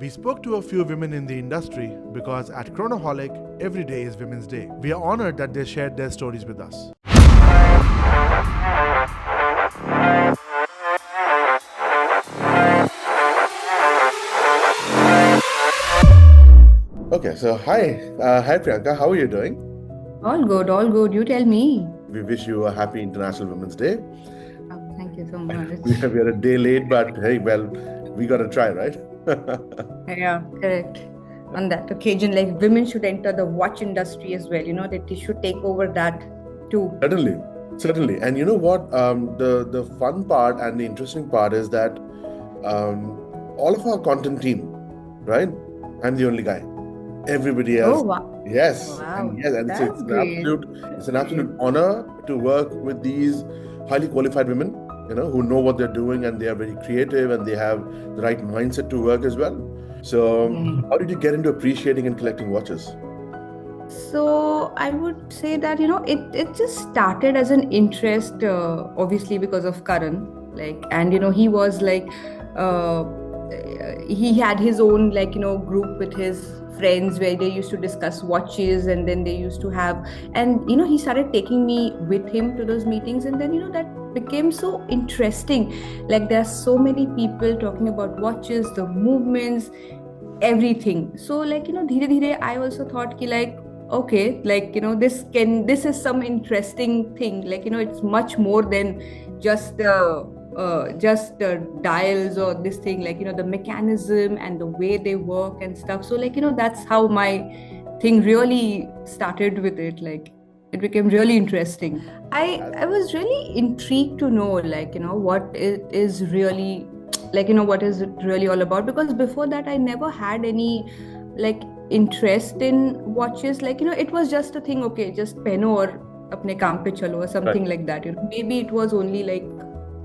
We spoke to a few women in the industry because at Chronoholic, every day is Women's Day. We are honored that they shared their stories with us. Okay, so hi Priyanka, how are you doing? All good, all good. You tell me. We wish you a happy International Women's Day. Oh, thank you so much. We are a day late, but hey, well, we gotta try, right? Yeah, correct. On that occasion, like women should enter the watch industry as well, that they should take over that too. Certainly, certainly. And you know what? The fun part and the interesting part is that all of our content team, right? I'm the only guy. Everybody else, Oh, wow. yes, Wow, and that's great. it's an absolute honor to work with these highly qualified women, who know what they're doing and they are very creative and they have the right mindset to work as well. So, Mm. how did you get into appreciating and collecting watches? So I would say that it just started as an interest, obviously because of Karan, like, and he was like, uh, he had his own like group with his friends where they used to discuss watches, and then they used to have, and he started taking me with him to those meetings, and then that became so interesting. Like there are so many people talking about watches, the movements, everything. So like dheere dheere I also thought ki like, okay, like this is some interesting thing, like it's much more than just dials or this thing, like the mechanism and the way they work and stuff. So like that's how my thing really started with it. Like it became really interesting. I was really intrigued to know, like what it is really, like what is it really all about, because before that I never had any like interest in watches. Like it was just a thing, okay, just pehno or apne kaam pe chalo or Right, something like that. Maybe it was only like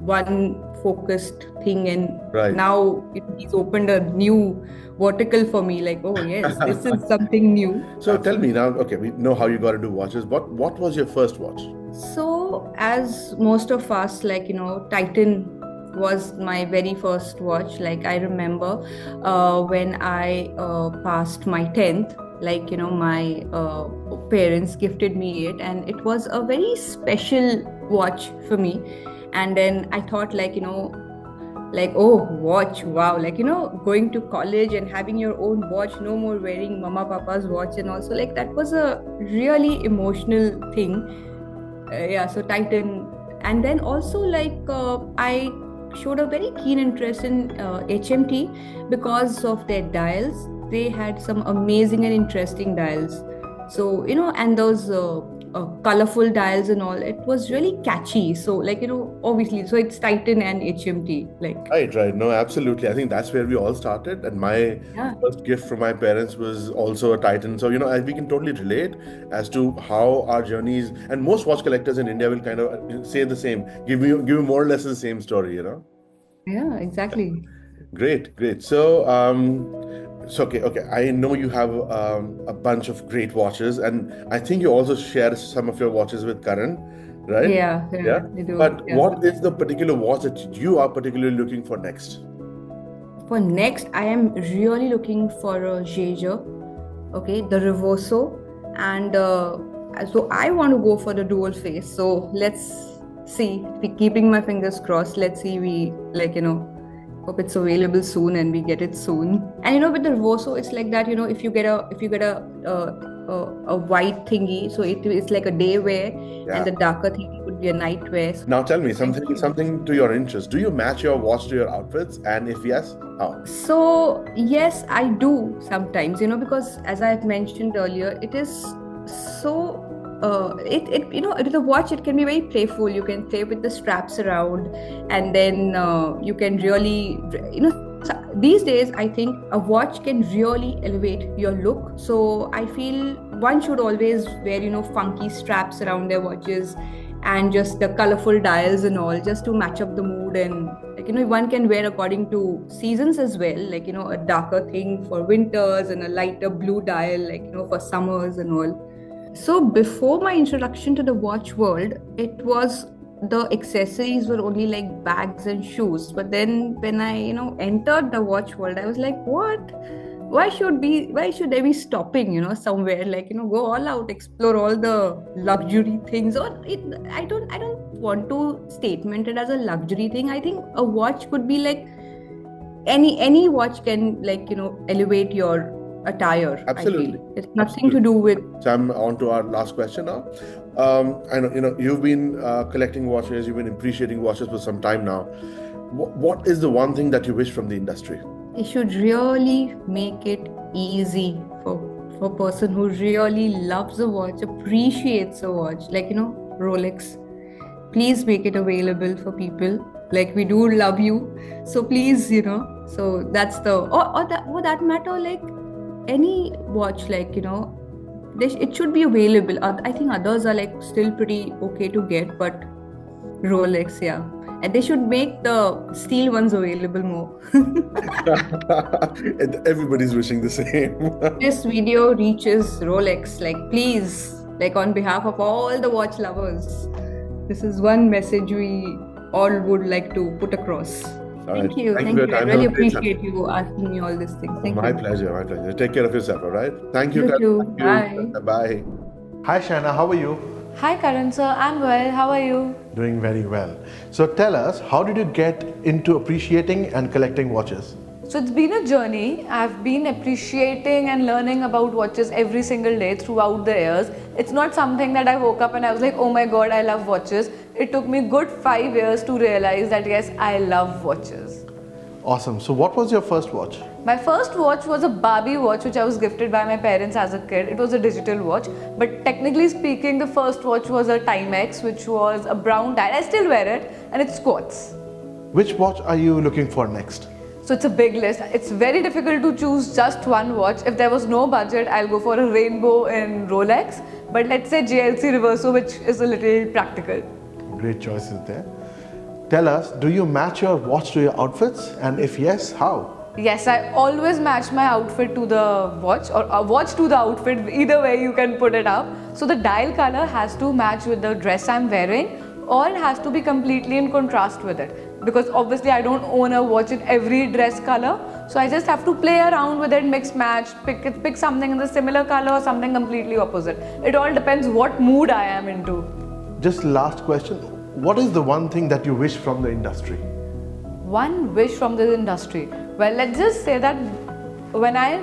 one focused thing, and right. now he's opened a new vertical for me, like, oh yes, this is something new. So tell me now, okay, we know how you got into watches. What was your first watch? So, as most of us, like, Titan was my very first watch. Like, I remember when I passed my 10th, like, my parents gifted me it, and it was a very special watch for me. And then I thought, like, oh, watch, wow, like going to college and having your own watch, no more wearing mama papa's watch. And also like that was a really emotional thing. Yeah, so Titan. And then also like I showed a very keen interest in HMT because of their dials. They had some amazing and interesting dials. So and those colorful dials and all, it was really catchy. So like obviously, so it's Titan and HMT, like. Right, right. No, absolutely. I think that's where we all started. And my Yeah. first gift from my parents was also a Titan. So, we can totally relate as to how our journeys, and most watch collectors in India will kind of say the same, give you more or less the same story. Yeah, exactly. Great, great. So okay. I know you have a bunch of great watches, and I think you also share some of your watches with Karan, right? Yeah, yeah, Yeah. they do. But Yeah. what is the particular watch that you are particularly looking for next? For next, I am really looking for a Jaeger, okay, the Reverso, and so I want to go for the dual face. So let's see. Keeping my fingers crossed. Let's see. We like hope it's available soon and we get it soon. And with the Reverso, it's like that. If you get a white thingy, so it's like a day wear, and Yeah. the darker thingy would be a night wear. So Now tell me I something to your interest. Do you match your watch to your outfits? And if yes, how? So, yes, I do sometimes, because as I've mentioned earlier, it is so, the watch, it can be very playful. You can play with the straps around, and then you can really, these days, I think a watch can really elevate your look. So, I feel one should always wear, funky straps around their watches, and just the colorful dials and all, just to match up the mood. And like one can wear according to seasons as well, like a darker thing for winters and a lighter blue dial, like for summers and all. So before my introduction to the watch world, it was the accessories were only like bags and shoes. But then when I, entered the watch world, I was like, what? Why should I be stopping, somewhere? Like, go all out, explore all the luxury things. I don't want to statement it as a luxury thing. I think a watch could be like any watch can, like, elevate your attire. Absolutely. I feel it's nothing to do with. So I'm on to our last question now. I know, you've been collecting watches, you've been appreciating watches for some time now. What is the one thing that you wish from the industry? They should really make it easy for a person who really loves a watch, appreciates a watch, like, Rolex. Please make it available for people. Like, we do love you, so please, so that's the or that for that matter, like any watch, like, it should be available. I think others are like still pretty okay to get, but Rolex, yeah. And they should make the steel ones available more. Everybody's wishing the same. This video reaches Rolex, like, please, like, on behalf of all the watch lovers, this is one message we all would like to put across. Thank you. Thank you for your I time. really Have a great appreciate you asking me all these things. Thank My you. pleasure, my pleasure. Take care of yourself, all right? Thank you. You too. Thank you. Bye. Hi Shaina, how are you? Hi Karan sir, I'm well. How are you? Doing very well. So tell us, how did you get into appreciating and collecting watches? So it's been a journey. I've been appreciating and learning about watches every single day throughout the years. It's not something that I woke up and I was like, oh my god, I love watches. It took me good 5 years to realize that yes, I love watches. Awesome. So what was your first watch? My first watch was a Barbie watch which I was gifted by my parents as a kid. It was a digital watch, but technically speaking, the first watch was a Timex, which was a brown dial. I still wear it, and it's quartz. Which watch are you looking for next? So it's a big list. It's very difficult to choose just one watch. If there was no budget, I'll go for a rainbow in Rolex. But let's say JLC Reverso, which is a little practical. Great choices there. Tell us, do you match your watch to your outfits? And if yes, how? Yes, I always match my outfit to the watch, or a watch to the outfit. Either way you can put it up. So the dial color has to match with the dress I'm wearing, or it has to be completely in contrast with it. Because obviously I don't own a watch in every dress color, so I just have to play around with it, mix match, pick something in the similar color or something completely opposite. It all depends what mood I am into. Just last question, what is the one thing that you wish from the industry? One wish from the industry. Well, let's just say that when I,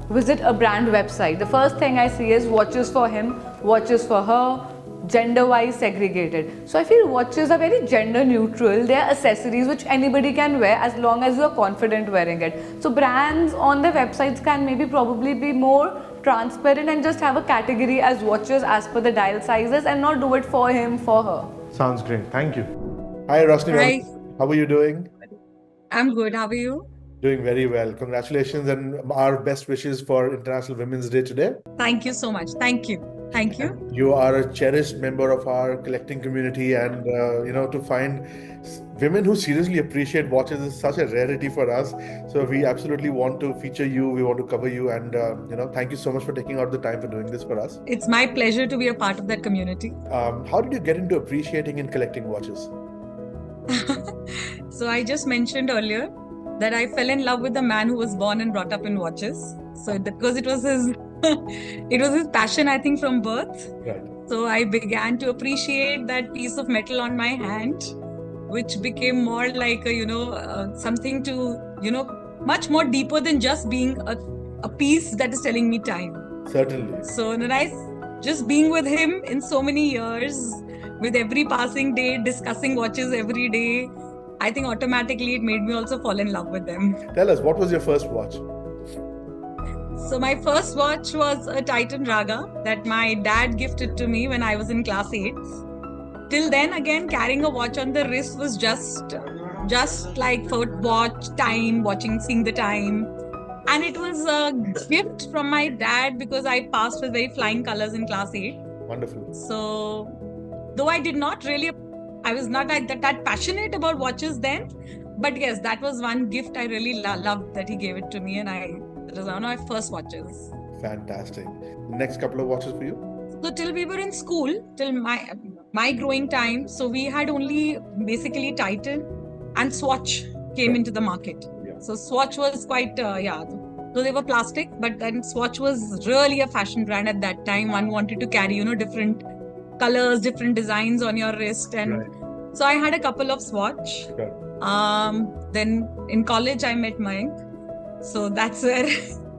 visit a brand website, the first thing I see is watches for him, watches for her, gender-wise segregated. So I feel watches are very gender neutral. They are accessories which anybody can wear as long as you are confident wearing it. So brands on their websites can probably be more transparent and just have a category as watches as per the dial sizes and not do it for him, for her. Sounds great. Thank you. Hi, Rosni. Hi. How are you doing? I'm good. How are you? Doing very well. Congratulations and our best wishes for International Women's Day today. Thank you so much. Thank you. Thank you. You are a cherished member of our collecting community, and to find women who seriously appreciate watches is such a rarity for us. So we absolutely want to feature you. We want to cover you, and thank you so much for taking out the time for doing this for us. It's my pleasure to be a part of that community. How did you get into appreciating and collecting watches? So I just mentioned earlier that I fell in love with the man who was born and brought up in watches. So because it was his it was his passion, I think, from birth. Right. So I began to appreciate that piece of metal on my hand, which became more like something to much more deeper than just being a piece that is telling me time. Certainly. So just being with him in so many years, with every passing day, discussing watches every day, I think automatically it made me also fall in love with them. Tell us, what was your first watch? So my first watch was a Titan Raga that my dad gifted to me when I was in class 8. Till then, again, carrying a watch on the wrist was just like for watch time, seeing the time. And it was a gift from my dad because I passed with very flying colors in class 8. Wonderful. So, though I was not that passionate about watches then, but yes, that was one gift I really loved that he gave it to me, and it was one of my first watches. Fantastic. Next couple of watches for you? So till we were in school, till my growing time, so we had only basically Titan and Swatch came into the market. Yeah. So Swatch was quite, though they were plastic, but then Swatch was really a fashion brand at that time. One wanted to carry, different colors, different designs on your wrist. And Right. so I had a couple of Swatch. Sure. Then in college, I met Mayank. So that's where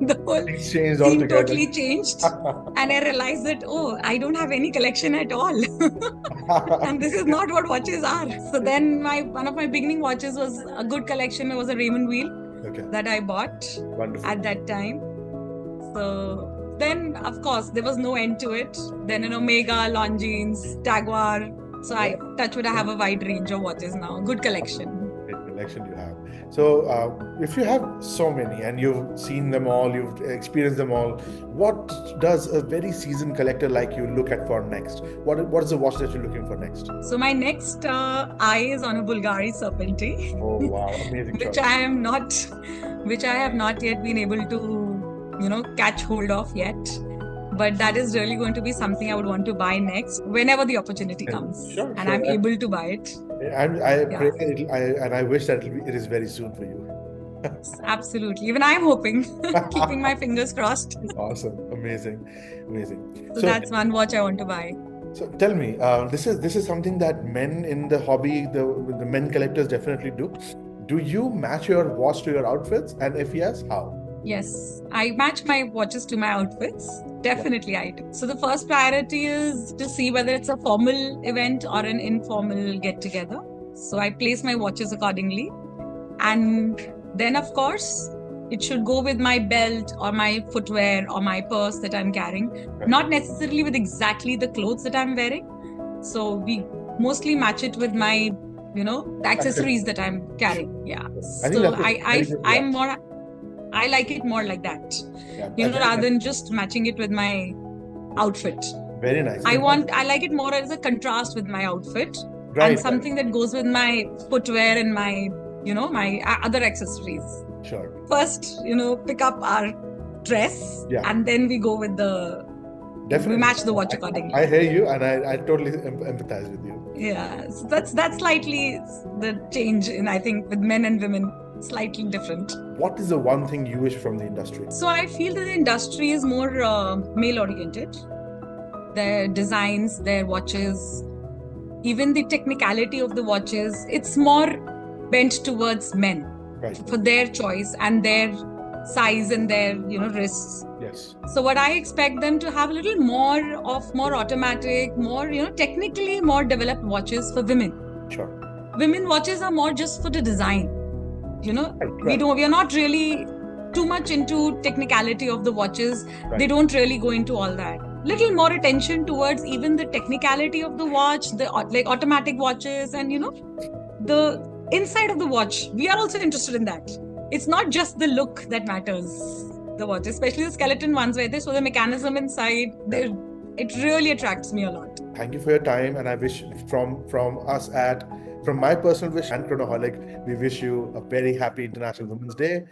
the whole Things changed scene altogether. totally changed. And I realized that, oh, I don't have any collection at all. And this is not what watches are. So then one of my beginning watches was a good collection. It was a Raymond wheel Okay. that I bought Wonderful. at that time. So then, of course, there was no end to it. Then in Omega, Longines, Jaguar. So I touch wood, I have a wide range of watches now. Good collection. Great collection you have. So, if you have so many and you've seen them all, you've experienced them all, what does a very seasoned collector like you look at for next? What is the watch that you're looking for next? So my next eye is on a Bulgari Serpentine. Oh wow, amazing which choice. I have not yet been able to, catch hold of yet. But that is really going to be something I would want to buy next whenever the opportunity comes. Sure, and sure. I'm able to buy it. And I pray and I wish that it is very soon for you. Absolutely. Even I'm hoping, keeping my fingers crossed. Awesome, amazing. So that's one watch I want to buy. So tell me, this is something that men in the hobby, the men collectors definitely do. Do you match your watch to your outfits? And if yes, how? Yes, I match my watches to my outfits. Definitely I do. So the first priority is to see whether it's a formal event or an informal get together. So I place my watches accordingly. And then of course, it should go with my belt or my footwear or my purse that I'm carrying. Right. Not necessarily with exactly the clothes that I'm wearing. So we mostly match it with my, the accessories that I'm carrying. Yeah. I think So that's a very good I'm watch. I like it more like that, Yeah, rather than just matching it with my outfit. very nice. I like it more as a contrast with my outfit Right, and something that goes with my footwear and my, my other accessories. Sure. First, pick up our dress and then we go with Definitely. we match the watch accordingly. I hear you and I totally empathize with you. Yeah, so that's slightly the change in, I think, with men and women, slightly different. What is the one thing you wish from the industry? So I feel that the industry is more male oriented. Their designs, their watches, even the technicality of the watches, it's more bent towards men Right. for their choice and their size and their wrists. Yes. So what I expect them to have a little more automatic, more technically more developed watches for women. Sure. Women watches are more just for the design. Right. We are not really too much into technicality of the watches. Right. They don't really go into all that. Little more attention towards even the technicality of the watch, the like automatic watches, and the inside of the watch. We are also interested in that. It's not just the look that matters. The watch, especially the skeleton ones, where they show the mechanism inside. It really attracts me a lot. Thank you for your time, and I wish from my personal wish and Chronoholic, we wish you a very happy International Women's Day.